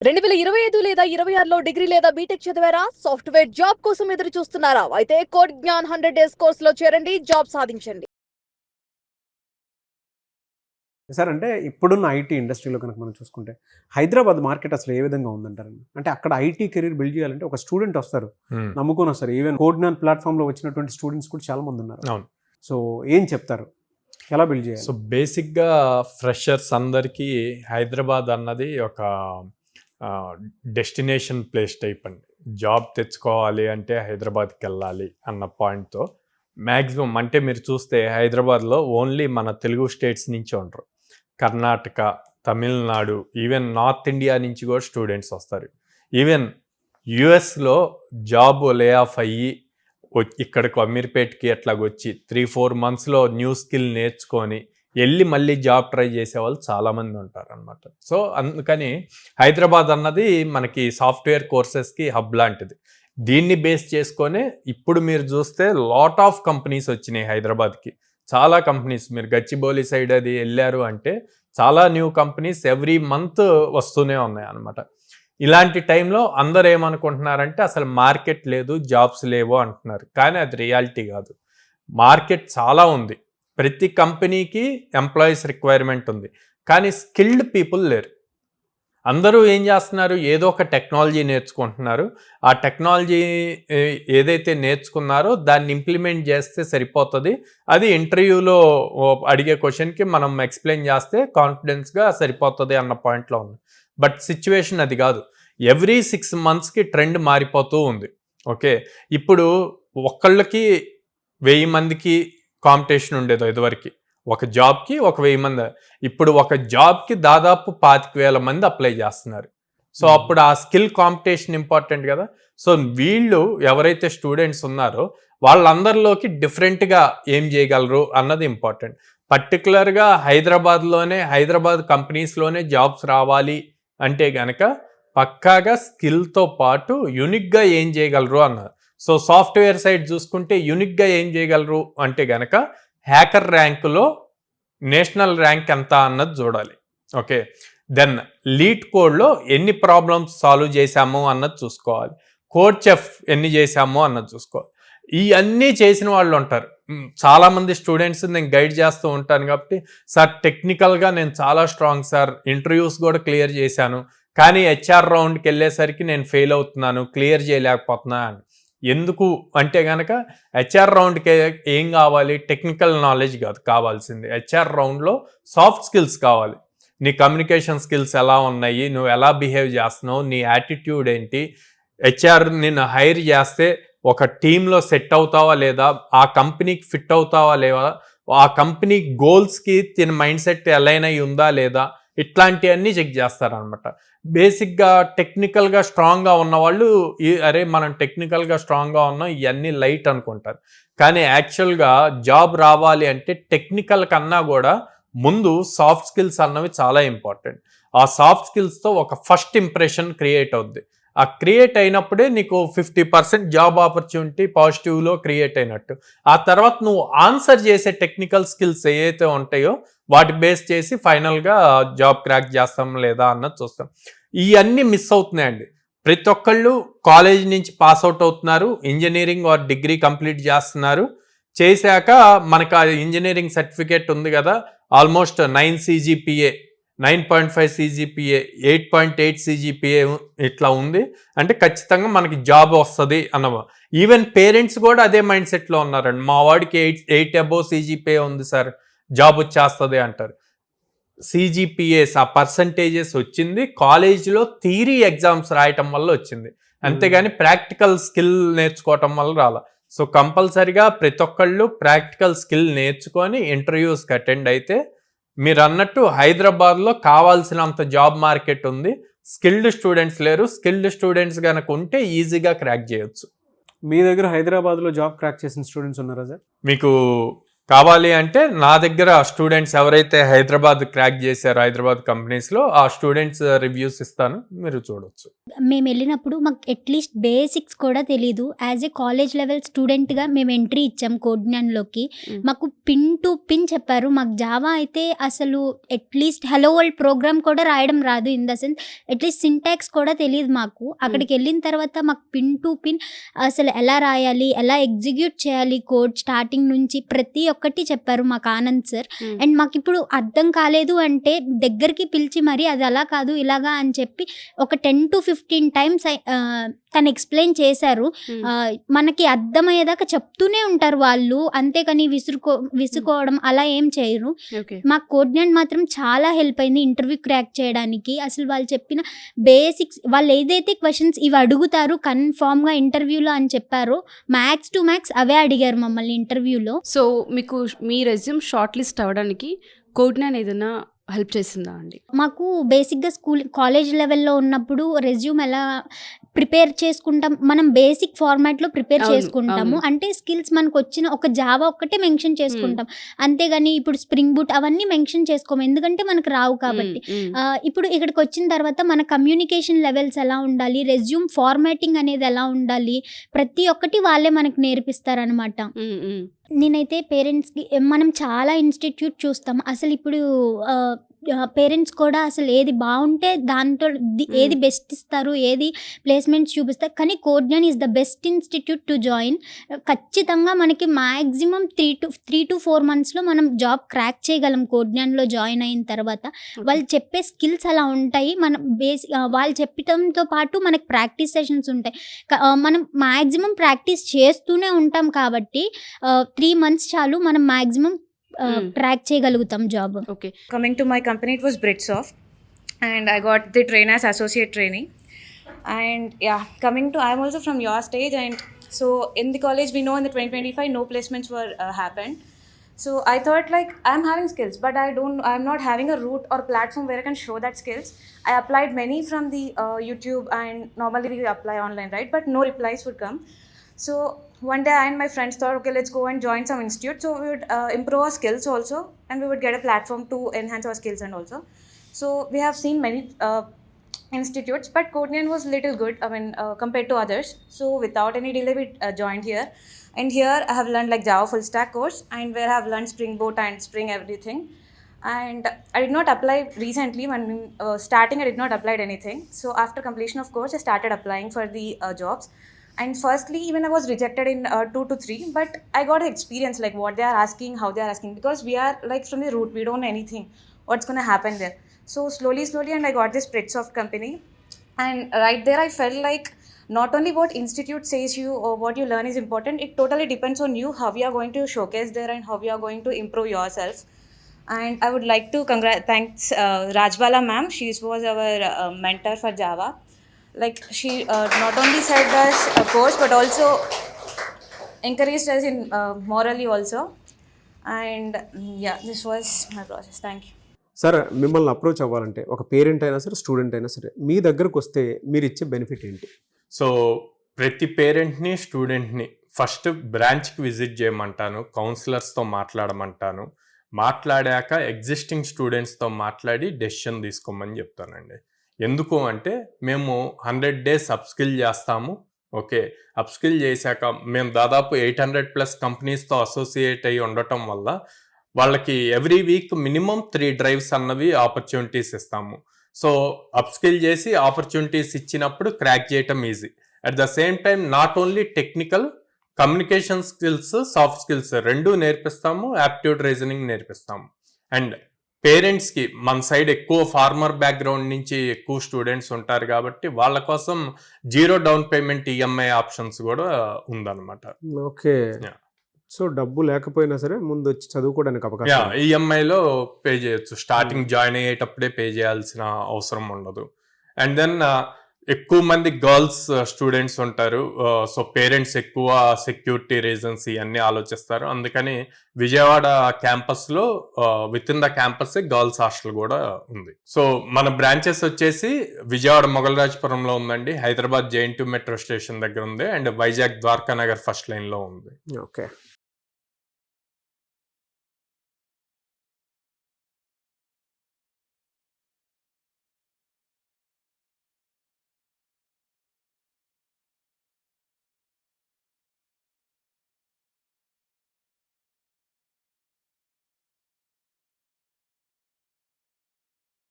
2025 లేదా 26లో డిగ్రీ లేదా బీటెక్ చదివారా? సాఫ్ట్‌వేర్ జాబ్ కోసం ఎదురు చూస్తున్నారా? అయితే కోడ్ జ్ఞాన్ 100 డేస్ కోర్సులో చేరండి, జాబ్ సాధించండి. సార్ అంటే ఇప్పుడున్న ఐటీ ఇండస్ట్రీలో కనుక మనం చూసుకుంటే హైదరాబాద్ మార్కెట్ అసలు ఏ విధంగా ఉందంటారండి? అంటే అక్కడ ఐటీ కెరీర్ బిల్డ్ చేయాలంటే ఒక స్టూడెంట్ వస్తారు, నమ్ముకొని వస్తారు. ఈవెన్ కోడ్నాన్ ప్లాట్ఫామ్లో వచ్చినటువంటి స్టూడెంట్స్ కూడా చాలా మంది ఉన్నారు. అవును. సో ఏం చెప్తారు, ఎలా బిల్డ్ చేయాలి? సో బేసిక్గా ఫ్రెషర్స్ అందరికీ హైదరాబాద్ అన్నది ఒక డెస్టినేషన్ ప్లేస్ టైప్ అండి. జాబ్ తెచ్చుకోవాలి అంటే హైదరాబాద్కి వెళ్ళాలి అన్న పాయింట్తో మ్యాక్సిమం అంటే మీరు చూస్తే హైదరాబాద్లో ఓన్లీ మన తెలుగు స్టేట్స్ నుంచి ఉంటారు. Karnataka, Tamil Nadu, even north India నుంచి కూడా స్టూడెంట్స్ వస్తారు. ఈవెన్ యుఎస్లో జాబ్ లే ఆఫ్ అయ్యి ఇక్కడికి అమీర్పేట్కి అట్లాగొచ్చి 3-4 monthsలో న్యూ స్కిల్ నేర్చుకొని వెళ్ళి మళ్ళీ జాబ్ ట్రై చేసే వాళ్ళు చాలామంది ఉంటారు అనమాట. సో అందుకని హైదరాబాద్ అన్నది మనకి సాఫ్ట్వేర్ కోర్సెస్కి హబ్ లాంటిది. దీన్ని బేస్ చేసుకొని ఇప్పుడు మీరు చూస్తే లాట్ ఆఫ్ కంపెనీస్ వచ్చినాయి హైదరాబాద్కి. చాలా కంపెనీస్, మీరు గచ్చిబౌలి సైడ్ అది వెళ్ళారు అంటే చాలా న్యూ కంపెనీస్ ఎవ్రీ మంత్ వస్తూనే ఉన్నాయి అనమాట. ఇలాంటి టైంలో అందరు ఏమనుకుంటున్నారంటే అసలు మార్కెట్ లేదు, జాబ్స్ లేవు అంటున్నారు. కానీ అది రియాలిటీ కాదు. మార్కెట్ చాలా ఉంది. ప్రతి కంపెనీకి ఎంప్లాయీస్ రిక్వైర్మెంట్ ఉంది, కానీ స్కిల్డ్ పీపుల్ లేరు. అందరూ ఏం చేస్తున్నారు, ఏదో ఒక టెక్నాలజీ నేర్చుకుంటున్నారు. ఆ టెక్నాలజీ ఏదైతే నేర్చుకున్నారో దాన్ని ఇంప్లిమెంట్ చేస్తే సరిపోతుంది. అది ఇంటర్వ్యూలో అడిగే క్వశ్చన్కి మనం ఎక్స్ప్లెయిన్ చేస్తే కాన్ఫిడెన్స్గా సరిపోతుంది అన్న పాయింట్లో ఉంది. బట్ సిచ్యువేషన్ అది కాదు. ఎవ్రీ 6 monthsకి ట్రెండ్ మారిపోతూ ఉంది. ఓకే, ఇప్పుడు ఒకళ్ళకి 1000 మందికి కాంపిటీషన్ ఉండేది ఇదివరకు. ఒక జాబ్కి 1000 మంది. ఇప్పుడు ఒక జాబ్కి దాదాపు 25,000 మంది అప్లై చేస్తున్నారు. సో అప్పుడు ఆ స్కిల్ కాంపిటీషన్ ఇంపార్టెంట్ కదా. సో వీళ్ళు ఎవరైతే స్టూడెంట్స్ ఉన్నారో వాళ్ళందరిలోకి డిఫరెంట్గా ఏం చేయగలరు అన్నది ఇంపార్టెంట్. పర్టికులర్గా హైదరాబాద్ కంపెనీస్లోనే జాబ్స్ రావాలి అంటే గనక పక్కాగా స్కిల్తో పాటు యూనిక్గా ఏం చేయగలరు అన్నారు. సో సాఫ్ట్వేర్ సైడ్ చూసుకుంటే యూనిక్గా ఏం చేయగలరు అంటే గనక హ్యాకర్ ర్యాంకులో నేషనల్ ర్యాంక్ ఎంత అన్నది చూడాలి. ఓకే, దెన్ లీడ్ కోడ్లో ఎన్ని ప్రాబ్లమ్స్ సాల్వ్ చేశాము అన్నది చూసుకోవాలి. కోడ్ చెఫ్ ఎన్ని చేశాము అన్నది చూసుకోవాలి. ఇవన్నీ చేసిన వాళ్ళు ఉంటారు. చాలామంది స్టూడెంట్స్ నేను గైడ్ చేస్తూ ఉంటాను కాబట్టి, సార్ టెక్నికల్గా నేను చాలా స్ట్రాంగ్ సార్, ఇంటర్వ్యూస్ కూడా క్లియర్ చేశాను, కానీ హెచ్ఆర్ రౌండ్కి వెళ్ళేసరికి నేను ఫెయిల్ అవుతున్నాను, క్లియర్ చేయలేకపోతున్నా అని. ఎందుకు అంటే కనుక హెచ్ఆర్ రౌండ్కి ఏం కావాలి, టెక్నికల్ నాలెడ్జ్ కాదు కావాల్సింది. హెచ్ఆర్ రౌండ్లో సాఫ్ట్ స్కిల్స్ కావాలి. నీ కమ్యూనికేషన్ స్కిల్స్ ఎలా ఉన్నాయి, నువ్వు ఎలా బిహేవ్ చేస్తున్నావు, నీ యాటిట్యూడ్ ఏంటి, హెచ్ఆర్ నిన్ను హైర్ చేస్తే ఒక టీంలో సెట్ అవుతావా లేదా, ఆ కంపెనీకి ఫిట్ అవుతావా లేదా, ఆ కంపెనీ గోల్స్కి తిన మైండ్ సెట్ అలైన్ అయి ఉందా లేదా, ఇట్లాంటివన్నీ చెక్ చేస్తారనమాట. బేసిక్గా టెక్నికల్గా స్ట్రాంగ్గా ఉన్నవాళ్ళు అరే మనం టెక్నికల్గా స్ట్రాంగ్గా ఉన్నాం ఇవన్నీ లైట్ అనుకుంటారు. కానీ యాక్చువల్గా జాబ్ రావాలి అంటే టెక్నికల్ కన్నా కూడా ముందు సాఫ్ట్ స్కిల్స్ అన్నవి చాలా ఇంపార్టెంట్. ఆ సాఫ్ట్ స్కిల్స్తో ఒక ఫస్ట్ ఇంప్రెషన్ క్రియేట్ అవుద్ది. ఆ క్రియేట్ అయినప్పుడే నీకు 50% జాబ్ ఆపర్చునిటీ పాజిటివ్లో క్రియేట్ అయినట్టు. ఆ తర్వాత నువ్వు ఆన్సర్ చేసే టెక్నికల్ స్కిల్స్ ఏవైతే ఉంటాయో వాటి బేస్ చేసి ఫైనల్గా జాబ్ క్రాక్ చేస్తాం లేదా అన్నది చూస్తాం. ఇవన్నీ మిస్ అవుతున్నాయండి. ప్రతి ఒక్కళ్ళు కాలేజ్ నుంచి పాస్ అవుట్ అవుతున్నారు, ఇంజనీరింగ్ ఆర్ డిగ్రీ కంప్లీట్ చేస్తున్నారు. చేశాక మనకు ఆ ఇంజనీరింగ్ సర్టిఫికేట్ ఉంది కదా, ఆల్మోస్ట్ 9 CGPA, 9.5 CGPA, 8.8 CGPA ఇట్లా ఉంది అంటే ఖచ్చితంగా మనకి జాబ్ వస్తుంది అన్నమా. ఈవెన్ పేరెంట్స్ కూడా అదే మైండ్ సెట్లో ఉన్నారండి. మా వాడికి 8 above CGPA ఉంది సార్, జాబ్ వచ్చేస్తుంది అంటారు. CGPAs ఆ పర్సంటేజెస్ వచ్చింది కాలేజీలో థియరీ ఎగ్జామ్స్ రాయటం వల్ల వచ్చింది, అంతేగాని ప్రాక్టికల్ స్కిల్ నేర్చుకోవటం వల్ల రాలా. సో కంపల్సరిగా ప్రతి ఒక్కళ్ళు ప్రాక్టికల్ స్కిల్ నేర్చుకొని ఇంటర్వ్యూస్కి అటెండ్ అయితే మీరు అన్నట్టు హైదరాబాద్లో కావాల్సినంత జాబ్ మార్కెట్ ఉంది. స్కిల్డ్ స్టూడెంట్స్ లేరు. స్కిల్డ్ స్టూడెంట్స్ కనుక ఉంటే ఈజీగా క్రాక్ చేయొచ్చు. మీ దగ్గర హైదరాబాద్లో జాబ్ క్రాక్ చేసిన స్టూడెంట్స్ ఉన్నారా సార్? మీకు కావాలి అంటే నా దగ్గర స్టూడెంట్స్ ఎవరైతే హైదరాబాద్ క్రాక్ చేశారో హైదరాబాద్ కంపెనీస్లో ఆ స్టూడెంట్స్ రివ్యూస్ ఇస్తాను, మీరు చూడొచ్చు. మేము వెళ్ళినప్పుడు మాకు అట్లీస్ట్ బేసిక్స్ కూడా తెలీదు. యాజ్ ఏ కాలేజ్ లెవెల్ స్టూడెంట్గా మేము ఎంట్రీ ఇచ్చాం కోడ్జ్ఞాన్లోకి. మాకు పిన్ టు పిన్ చెప్పారు. మాకు జావా అయితే అసలు అట్లీస్ట్ హలో వరల్డ్ ప్రోగ్రామ్ కూడా రాయడం రాదు. In the sense at least syntax కూడా తెలియదు మాకు. అక్కడికి వెళ్ళిన తర్వాత మాకు పిన్ టు పిన్ అసలు ఎలా రాయాలి, ఎలా ఎగ్జిక్యూట్ చేయాలి కోడ్ స్టార్టింగ్ నుంచి ప్రతి ఒక్కటి చెప్పారు మాకు ఆనంద్ సార్. అండ్ మాకు ఇప్పుడు అర్థం కాలేదు అంటే దగ్గరికి పిలిచి మరి అది అలా కాదు ఇలాగా అని చెప్పి ఒక 10 to 15 times తను ఎక్స్ప్లెయిన్ చేశారు. మనకి అర్థమయ్యేదాకా చెప్తూనే ఉంటారు వాళ్ళు, అంతేకాని విసుకోవడం అలా ఏం చేయరు. మాకు కోడ్జ్ఞాన్ మాత్రం చాలా హెల్ప్ అయింది ఇంటర్వ్యూ క్రాక్ చేయడానికి. అసలు వాళ్ళు చెప్పిన బేసిక్స్, వాళ్ళు ఏదైతే క్వశ్చన్స్ ఇవి అడుగుతారు కన్ఫామ్గా ఇంటర్వ్యూలో అని చెప్పారో మ్యాక్స్ టు మ్యాక్స్ అవే అడిగారు మమ్మల్ని ఇంటర్వ్యూలో. సో మీకు మీ రెజ్యూమ్ షార్ట్ లిస్ట్ అవ్వడానికి కోడ్జ్ఞాన్ ఏదైనా హెల్ప్ చేసిందా అండి? మాకు బేసిక్గా కాలేజ్ లెవెల్లో ఉన్నప్పుడు రెజ్యూమ్ ఎలా ప్రిపేర్ చేసుకుంటాం, మనం బేసిక్ ఫార్మాట్లో ప్రిపేర్ చేసుకుంటాము. అంటే స్కిల్స్ మనకు వచ్చిన ఒక జావా ఒక్కటే మెన్షన్ చేసుకుంటాం, అంతేగాని ఇప్పుడు స్ప్రింగ్ బూట్ అవన్నీ మెన్షన్ చేసుకోము, ఎందుకంటే మనకు రావు కాబట్టి. ఇప్పుడు ఇక్కడికి వచ్చిన తర్వాత మన కమ్యూనికేషన్ లెవెల్స్ ఎలా ఉండాలి, రెజ్యూమ్ ఫార్మాటింగ్ అనేది ఎలా ఉండాలి, ప్రతి ఒక్కటి వాళ్ళే మనకు నేర్పిస్తారనమాట. నేనైతే పేరెంట్స్కి మనం చాలా ఇన్స్టిట్యూట్ చూస్తాం, అసలు ఇప్పుడు పేరెంట్స్ కూడా అసలు ఏది బాగుంటే దాంతో ఏది బెస్ట్ ఇస్తారు, ఏది ప్లేస్మెంట్స్ చూపిస్తారు, కానీ Codegnan is the best institute to join. ఖచ్చితంగా మనకి మ్యాక్సిమం 3 to 4 monthsలో మనం జాబ్ క్రాక్ చేయగలం కోడ్జ్ఞాన్లో జాయిన్ అయిన తర్వాత. వాళ్ళు చెప్పే స్కిల్స్ అలా ఉంటాయి, మన వాళ్ళు చెప్పడంతో పాటు మనకి ప్రాక్టీస్ సెషన్స్ ఉంటాయి. మనం మ్యాక్సిమం ప్రాక్టీస్ చేస్తూనే ఉంటాం కాబట్టి 3 months చాలు మనం మ్యాక్సిమం ట్రాక్ చేయగలుగుతాం job. Okay. Coming to my company, it was Britsoft, and I got the train as associate trainee. And yeah, I'm also from your stage, and so in the college we know in the 2025 no placements were happened. So I thought like I'm having skills, but I'm not having a route or platform where I can show that skills. I applied many from the YouTube, and normally we apply online, right? But no replies would come. So one day I and my friends thought, okay, let's go and join some institute. So we would improve our skills also, and we would get a platform to enhance our skills and also. So we have seen many institutes, but codeGNAN was little good, compared to others. So without any delay, we joined here. And here I have learned like Java full stack course, and where I have learned Spring Boot and Spring everything. And I did not apply recently. When starting, I did not apply anything. So after completion of course, I started applying for the jobs. And firstly, even I was rejected in 2 to 3, but I got experience like what they are asking, how they are asking, because we are like from the root, we don't know anything, what's going to happen there. So slowly, and I got this Britsoft company. And right there, I felt like not only what institute says you or what you learn is important, it totally depends on you, how you are going to showcase there and how you are going to improve yourself. And I would like to thanks Rajbala ma'am. She was our mentor for Java. Like she not only said us a course but also encouraged us in morally also. And yeah, this was my process. Thank you. Sir, మిమ్మల్ని approach అవ్వాలంటే ఒక parent అయినా సరే student అయినా సరే మీ దగ్గరకు వస్తే మీరు ఇచ్చే బెనిఫిట్ ఏంటి? సో ప్రతి పేరెంట్ని స్టూడెంట్ని ఫస్ట్ బ్రాంచ్కి విజిట్ చేయమంటాను, కౌన్సిలర్స్తో మాట్లాడమంటాను, మాట్లాడాక ఎగ్జిస్టింగ్ స్టూడెంట్స్తో మాట్లాడి డెసిషన్ తీసుకోమని చెప్తానండి. ఎందుకు అంటే మేము 100 days అప్స్కిల్ చేస్తాము. ఓకే, అప్స్కిల్ చేశాక మేము దాదాపు 800+ కంపెనీస్తో అసోసియేట్ అయ్యి ఉండటం వల్ల వాళ్ళకి ఎవ్రీ వీక్ మినిమం 3 drives అన్నవి ఆపర్చునిటీస్ ఇస్తాము. సో అప్స్కిల్ చేసి ఆపర్చునిటీస్ ఇచ్చినప్పుడు క్రాక్ చేయటం easy. At the same time not only technical, communication skills, soft skills రెండూ నేర్పిస్తాము, యాప్టిట్యూడ్ రీజనింగ్ నేర్పిస్తాము. అండ్ పేరెంట్స్కి మన సైడ్ ఎక్కువ ఫార్మర్ బ్యాక్గ్రౌండ్ నుంచి ఎక్కువ స్టూడెంట్స్ ఉంటారు కాబట్టి వాళ్ళ కోసం 0 down payment EMI ఆప్షన్స్ కూడా ఉందన్నమాట. ఓకే, సో డబ్బు లేకపోయినా సరే ముందు వచ్చి చదువుకోవడానికి అవకాశం, ఈఎంఐలో పే చేయొచ్చు. స్టార్టింగ్ జాయిన్ అయ్యేటప్పుడే పే చేయాల్సిన అవసరం ఉండదు. అండ్ దెన్ ఎక్కువ మంది గర్ల్స్ స్టూడెంట్స్ ఉంటారు. సో పేరెంట్స్ ఎక్కువ సెక్యూరిటీ రీజన్స్ ఇవన్నీ ఆలోచిస్తారు. అందుకని విజయవాడ క్యాంపస్లో with in the campus girls hostel కూడా ఉంది. సో మన బ్రాంచెస్ వచ్చేసి విజయవాడ మొగల్రాజపురంలో ఉందండి, హైదరాబాద్ JNT మెట్రో స్టేషన్ దగ్గర ఉంది, అండ్ వైజాగ్ ద్వారకా నగర్ ఫస్ట్ లైన్లో ఉంది. ఓకే.